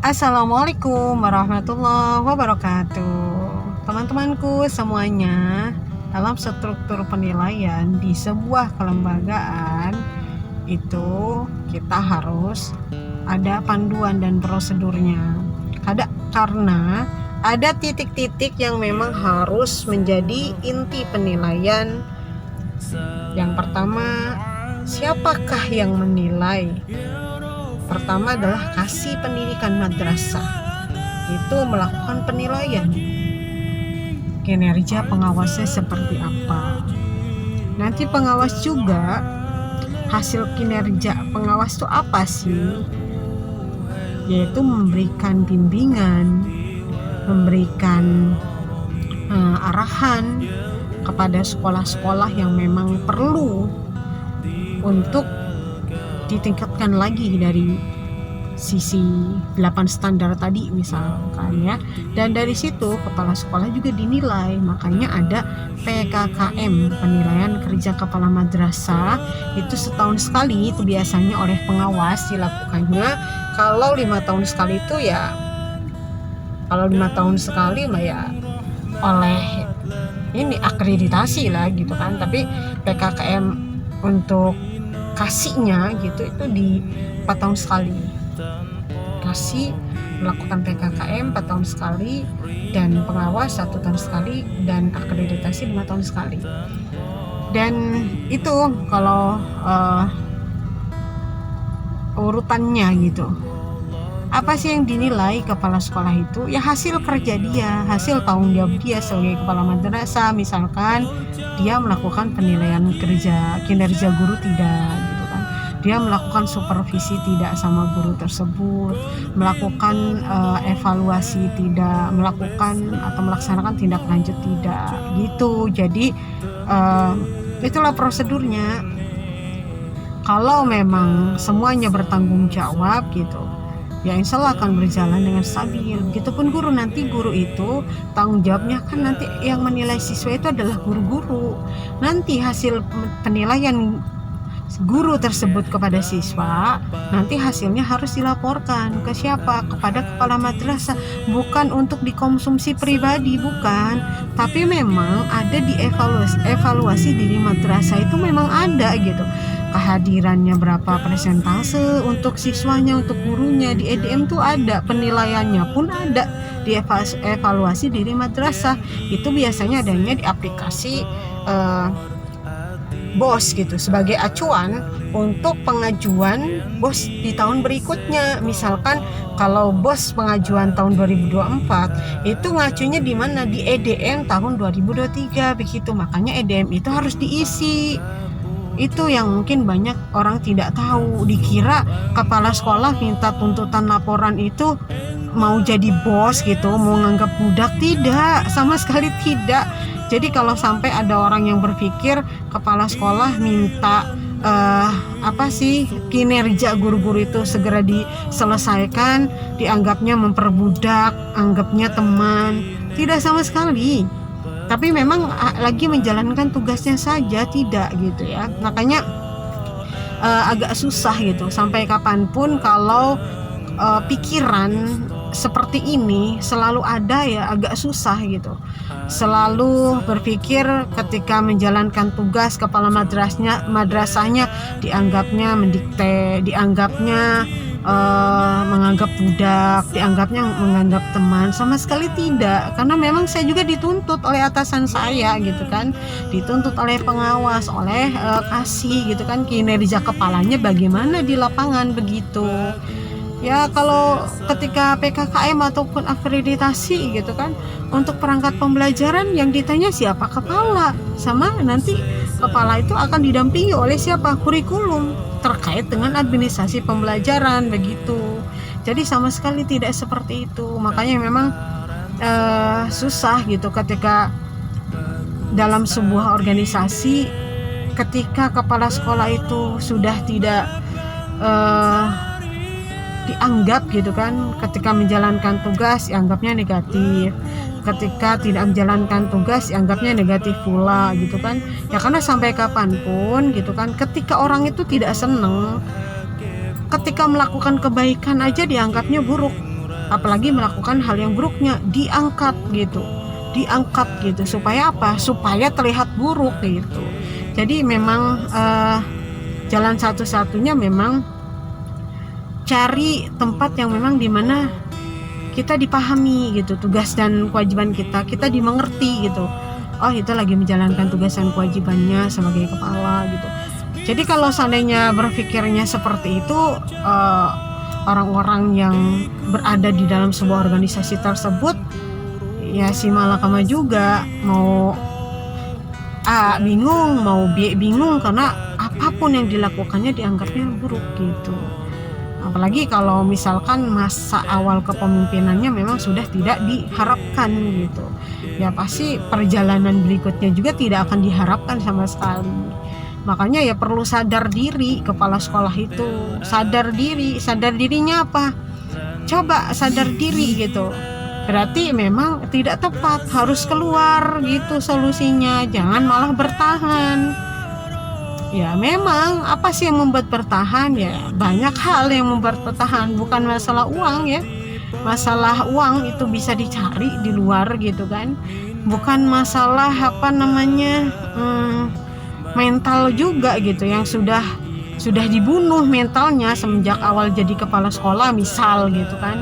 Assalamualaikum warahmatullahi wabarakatuh. Teman-temanku semuanya, dalam struktur penilaian di sebuah kelembagaan itu kita harus ada panduan dan prosedurnya. Karena ada titik-titik yang memang harus menjadi inti penilaian. Yang pertama, siapakah yang menilai? Pertama adalah kasih pendidikan madrasah, itu melakukan penilaian kinerja pengawasnya seperti apa. Nanti pengawas juga, hasil kinerja pengawas itu apa sih? Yaitu memberikan bimbingan, memberikan arahan kepada sekolah-sekolah yang memang perlu untuk ditingkatkan lagi dari sisi 8 standar tadi misalkan ya. Dan dari situ kepala sekolah juga dinilai, makanya ada PKKM, penilaian kerja kepala madrasah, itu setahun sekali, itu biasanya oleh pengawas dilakukannya. Kalau 5 tahun sekali itu ya, kalau 5 tahun sekali ya oleh ini akreditasi lah gitu kan. Tapi PKKM untuk kasihnya gitu itu di 4 tahun sekali, kasih melakukan PKKM 4 tahun sekali, dan pengawas 1 tahun sekali, dan akreditasi 5 tahun sekali. Dan itu kalau urutannya gitu. Apa sih yang dinilai kepala sekolah itu? Ya hasil kerja dia, hasil tanggung jawab dia sebagai kepala madrasah. Misalkan dia melakukan penilaian kinerja guru tidak gitu kan. Dia melakukan supervisi tidak sama guru tersebut, melakukan evaluasi tidak, melakukan atau melaksanakan tindak lanjut tidak gitu. Jadi itulah prosedurnya. Kalau memang semuanya bertanggung jawab gitu, ya insya Allah akan berjalan dengan stabil. Begitupun guru, nanti guru itu tanggung jawabnya kan nanti yang menilai siswa itu adalah guru-guru. Nanti hasil penilaian guru tersebut kepada siswa, nanti hasilnya harus dilaporkan ke siapa? Kepada kepala madrasah. Bukan untuk dikonsumsi pribadi, bukan, tapi memang ada di evaluasi diri madrasah itu memang ada gitu. Kehadirannya berapa persentase untuk siswanya, untuk gurunya, di EDM tuh ada, penilaiannya pun ada di evaluasi diri madrasah. Itu biasanya adanya di aplikasi BOS gitu, sebagai acuan untuk pengajuan BOS di tahun berikutnya. Misalkan kalau BOS pengajuan tahun 2024 itu ngacunya di mana? Di EDM tahun 2023 begitu. Makanya EDM itu harus diisi. Itu yang mungkin banyak orang tidak tahu. Dikira kepala sekolah minta tuntutan laporan itu mau jadi bos gitu, mau nganggap budak. Tidak, sama sekali tidak. Jadi kalau sampai ada orang yang berpikir kepala sekolah minta kinerja guru-guru itu segera diselesaikan, dianggapnya memperbudak, anggapnya teman. Tidak sama sekali. Tapi memang lagi menjalankan tugasnya saja, tidak gitu ya. Makanya agak susah gitu. Sampai kapanpun kalau pikiran seperti ini selalu ada, ya agak susah gitu. Selalu berpikir ketika menjalankan tugas kepala madrasahnya dianggapnya mendikte, dianggapnya menganggap budak, dianggapnya menganggap teman. Sama sekali tidak, karena memang saya juga dituntut oleh atasan saya gitu kan, dituntut oleh pengawas, oleh kasih gitu kan, kinerja kepalanya bagaimana di lapangan begitu. Ya kalau ketika PKKM ataupun akreditasi gitu kan, untuk perangkat pembelajaran yang ditanya siapa? Kepala. Sama nanti kepala itu akan didampingi oleh siapa? Kurikulum terkait dengan administrasi pembelajaran begitu. Jadi sama sekali tidak seperti itu. Makanya memang susah gitu ketika dalam sebuah organisasi, ketika kepala sekolah itu sudah tidak dianggap gitu kan, ketika menjalankan tugas dianggapnya negatif, ketika tidak menjalankan tugas dianggapnya negatif pula gitu kan. Ya karena sampai kapanpun gitu kan, ketika orang itu tidak seneng, ketika melakukan kebaikan aja dianggapnya buruk. apalagi melakukan hal yang buruknya diangkat gitu, supaya apa? Supaya terlihat buruk gitu. Jadi memang jalan satu-satunya memang cari tempat yang memang dimana kita dipahami gitu tugas dan kewajiban kita dimengerti gitu. Oh, itu lagi menjalankan tugas dan kewajibannya sebagai kepala gitu. Jadi kalau seandainya berpikirnya seperti itu, orang-orang yang berada di dalam sebuah organisasi tersebut ya si malakama juga, mau A bingung, mau B bingung, karena apapun yang dilakukannya dianggapnya buruk gitu. Apalagi kalau misalkan masa awal kepemimpinannya memang sudah tidak diharapkan gitu, ya pasti perjalanan berikutnya juga tidak akan diharapkan sama sekali. Makanya ya perlu sadar diri kepala sekolah itu, sadar dirinya apa? Coba sadar diri gitu. Berarti memang tidak tepat, harus keluar gitu solusinya, jangan malah bertahan. Ya memang apa sih yang membuat bertahan? Ya banyak hal yang membuat bertahan, bukan masalah uang ya. Masalah uang itu bisa dicari di luar gitu kan. Bukan masalah mental juga gitu, yang sudah dibunuh mentalnya semenjak awal jadi kepala sekolah misal gitu kan.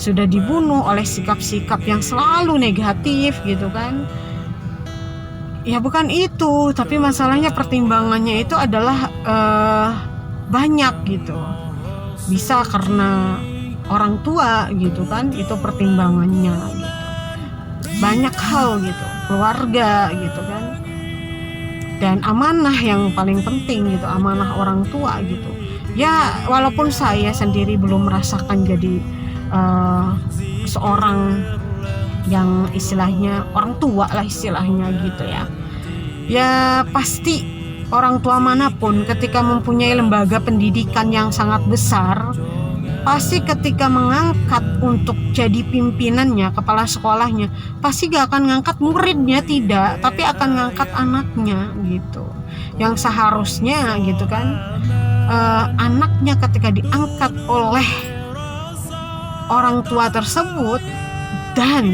Sudah dibunuh oleh sikap-sikap yang selalu negatif gitu kan. Ya bukan itu, tapi masalahnya pertimbangannya itu adalah banyak gitu. Bisa karena orang tua gitu kan, itu pertimbangannya gitu. Banyak hal gitu, keluarga gitu kan. Dan amanah yang paling penting gitu, amanah orang tua gitu. Ya walaupun saya sendiri belum merasakan jadi seorang yang istilahnya orang tua lah istilahnya gitu ya. Ya pasti orang tua manapun ketika mempunyai lembaga pendidikan yang sangat besar, pasti ketika mengangkat untuk jadi pimpinannya, kepala sekolahnya, pasti gak akan ngangkat muridnya, tidak, tapi akan ngangkat anaknya gitu. Yang seharusnya gitu kan, anaknya ketika diangkat oleh orang tua tersebut, dan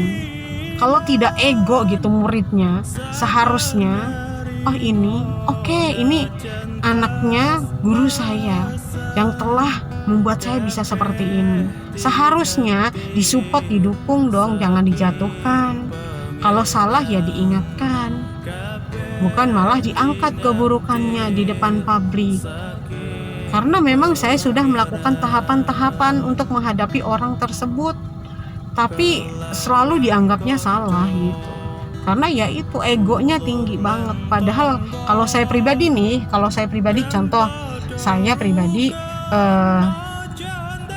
kalau tidak ego gitu muridnya, seharusnya ini anaknya guru saya yang telah membuat saya bisa seperti ini. Seharusnya disupport, didukung dong, jangan dijatuhkan. Kalau salah ya diingatkan, bukan malah diangkat keburukannya di depan publik. Karena memang saya sudah melakukan tahapan-tahapan untuk menghadapi orang tersebut, tapi selalu dianggapnya salah gitu. Karena ya itu egonya tinggi banget. Padahal kalau saya pribadi contoh, saya pribadi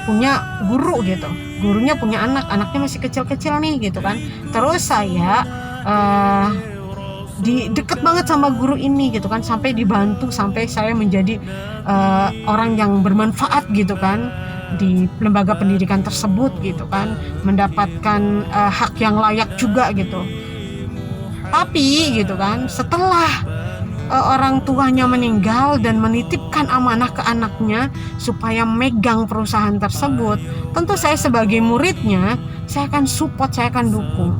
punya guru gitu, gurunya punya anaknya masih kecil-kecil nih gitu kan. Terus saya deket banget sama guru ini gitu kan, sampai dibantu, sampai saya menjadi orang yang bermanfaat gitu kan di lembaga pendidikan tersebut gitu kan, mendapatkan hak yang layak juga gitu. Tapi gitu kan, setelah orang tuanya meninggal dan menitipkan amanah ke anaknya supaya megang perusahaan tersebut, tentu saya sebagai muridnya, saya akan support, saya akan dukung.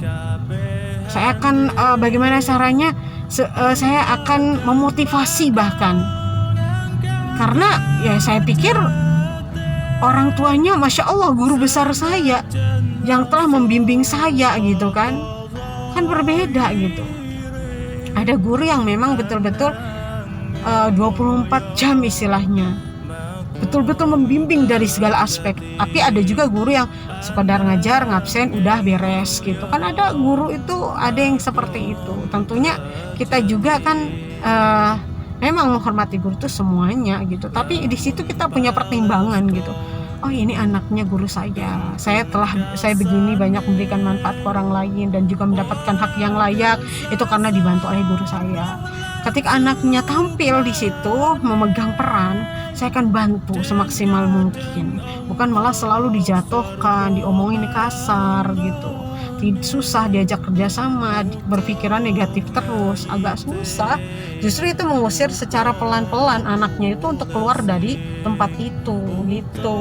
Saya akan bagaimana caranya, saya akan memotivasi bahkan. Karena ya saya pikir orang tuanya Masya Allah guru besar saya yang telah membimbing saya gitu kan berbeda gitu. Ada guru yang memang betul-betul 24 jam istilahnya, betul-betul membimbing dari segala aspek. Tapi ada juga guru yang sekedar ngajar, ngabsen, udah beres gitu kan. Ada guru itu, ada yang seperti itu. Tentunya kita juga kan memang menghormati guru itu semuanya gitu. Tapi di situ kita punya pertimbangan gitu. Oh ini anaknya guru saya begini banyak memberikan manfaat ke orang lain dan juga mendapatkan hak yang layak, itu karena dibantu oleh guru saya. Ketika anaknya tampil di situ memegang peran, saya akan bantu semaksimal mungkin, bukan malah selalu dijatuhkan, diomongin kasar gitu. Susah diajak kerjasama, berpikiran negatif terus, agak susah. Justru itu mengusir secara pelan-pelan anaknya itu untuk keluar dari tempat itu gitu.